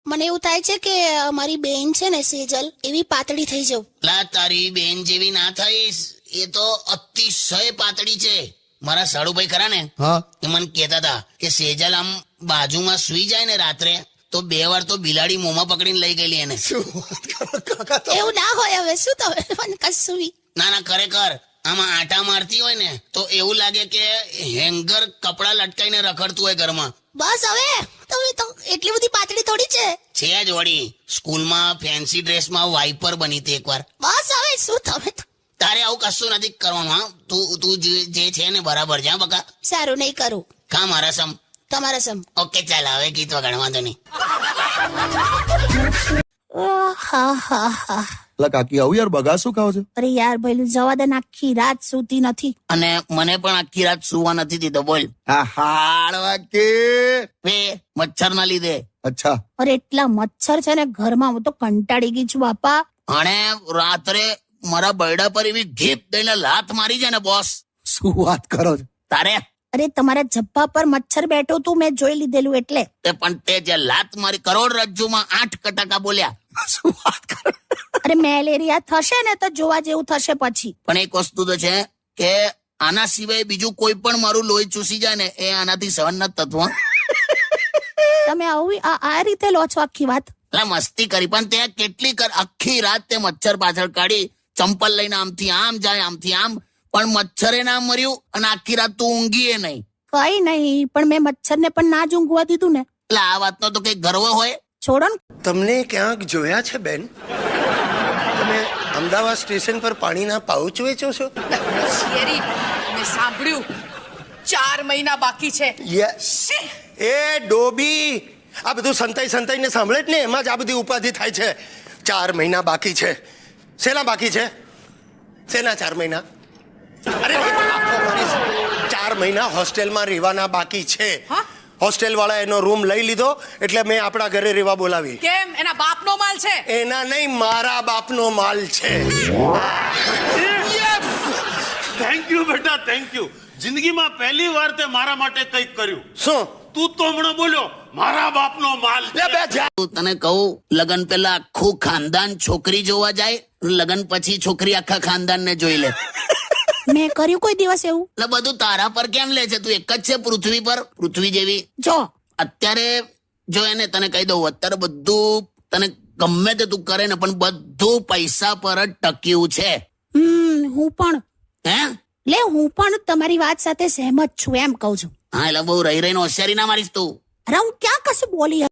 મને એવું થાય છે કે મારી બેન છે ને સેજલ એવી પાતળી થઈ જાઉં. લા તારી બેન જેવી ના થઈશ, એ તો અતિશય પાતળી છે. મારા સાડુભાઈ ખરા ને, એ મને કહેતા હતા કે સેજલ આમ બાજુમાં સુઈ જાય ને રાત્રે તો 2 વાર તો બિલાડી મોંમાં પકડીને લઈ ગયેલી એને. એવું ના હોય. હવે શું તમે મને કશું ના ના, ખરેખર આમાં આટા મારતી હોય ને તો એવું લાગે કે હેંગર કપડા લટકાઈને રખડતું હોય ઘરમાં. બસ હવે તમે તો એટલી બધી પાતળી થોડી છે જ વળી. સ્કૂલમાં ફેન્સી ડ્રેસમાં વાઇપર બની હતી એકવાર. બસ હવે શું તમે તો. તારે આવું કશું નથી કરવાનું. હા, તું જે છે ને બરાબર છે. બકા સારું નહીં કરું. કા મારા સમ તમારા સમ. ઓકે ચાલ, હવે ગીત વગાડવા વાંધો નહીં. હા હા હા. કાકી આવું યાર, બગા શું ખાવ છો? અરે યાર ભઈલું જવા દે, આખી રાત સૂતી નથી. અને મને પણ આખી રાત સુવા નથી દીધો. બોલ. મચ્છર ના લીધે. અચ્છા. અરે એટલા મચ્છર છે ને ઘરમાં, હું તો કંટાળી ગઈ છું બાપા. અને રાત્રે મારા બરડા પર એવી ઘેપ દઈને લાત મારી છે ને બોસ. શું વાત કરો છો? તારે અરે તમારા જબ્બા પર મચ્છર બેઠો તું, મેં જોઈ લીધેલું એટલે. પણ તે જે લાત મારી કરોડરજ્જુમાં 8% બોલ્યા. શું વાત કરો? અરે મેલેરિયા થશે ને તો જોવા જેવું થશે પછી. પણ એક વસ્તુ તો છે કે આના સિવાય બીજું કોઈ પણ મારું લોહી ચૂસી જાય ને એ આનાથી સહન નથી થતું. તમે આવું આ રીતે લો છો આખી વાત? એટલે મસ્તી કરી, પણ તે કેટલી આખી રાત તે મચ્છર પાછળ કાઢી, ચંપલ લઈને આમથી આમ જાય આમથી આમ, પણ મચ્છરે ના મર્યું અને આખી રાત તું ઊંઘીએ નહીં. કઈ નહીં, પણ મેં મચ્છરને પણ ના જ ઊંઘવા દીધું ને. એટલે આ વાતનો તો કઈ ગર્વ હોય? છોડો ને. તમને ક્યાંક જોયા છે બેન? તમે અમદાવાદ સ્ટેશન પર પાણીના પાઉચ વેચો છો? શેરી, મેં સાંભળ્યું 4 મહિના બાકી છે. એ ડોબી, આ બધું સંતાઈને સાંભળે જ ને, એમાં જ આ બધી ઉપાધિ થાય છે. 4 મહિના બાકી છે. શેના બાકી છે? શેના 4 મહિના? અરે 4 મહિના હોસ્ટેલમાં રહેવાના બાકી છે. હોસ્ટેલ વાળા એનો રૂમ લઈ લીધો એટલે મેં આપણા ઘરે રહેવા બોલાવી. કેમ? એના બાપનો માલ છે? એના નહીં, મારા બાપનો માલ છે. થેન્ક યુ બેટા, થેન્ક યુ. જિંદગીમાં પહેલી વાર તે મારા માટે કંઈક કર્યું. શું? તું તો હમણાં બોલ્યો મારા બાપનો માલ. તને કહું, લગન પહેલા આખું ખાનદાન છોકરી જોવા જાય, લગન પછી છોકરી આખા ખાનદાન ને જોઈ લે. મેં કર્યું કોઈ દિવસ એવું? એટલે બધું તારા પર કેમ લે છે? તું એક જ છે પૃથ્વી પર, પૃથ્વી જેવી. જો અત્યારે જો એને તને કહી દઉં, અત્યારે બધું તને ગમે તે તું કરે ને પણ બધું પૈસા પર જ ટક્યું છે. હું પણ હું પણ તમારી વાત સાથે સહેમત છું એમ કહું છું. હા, એટલે બહુ રહી રહીને હોશિયારી ના મારીશ તું. અરે હું ક્યાં કશું બોલી.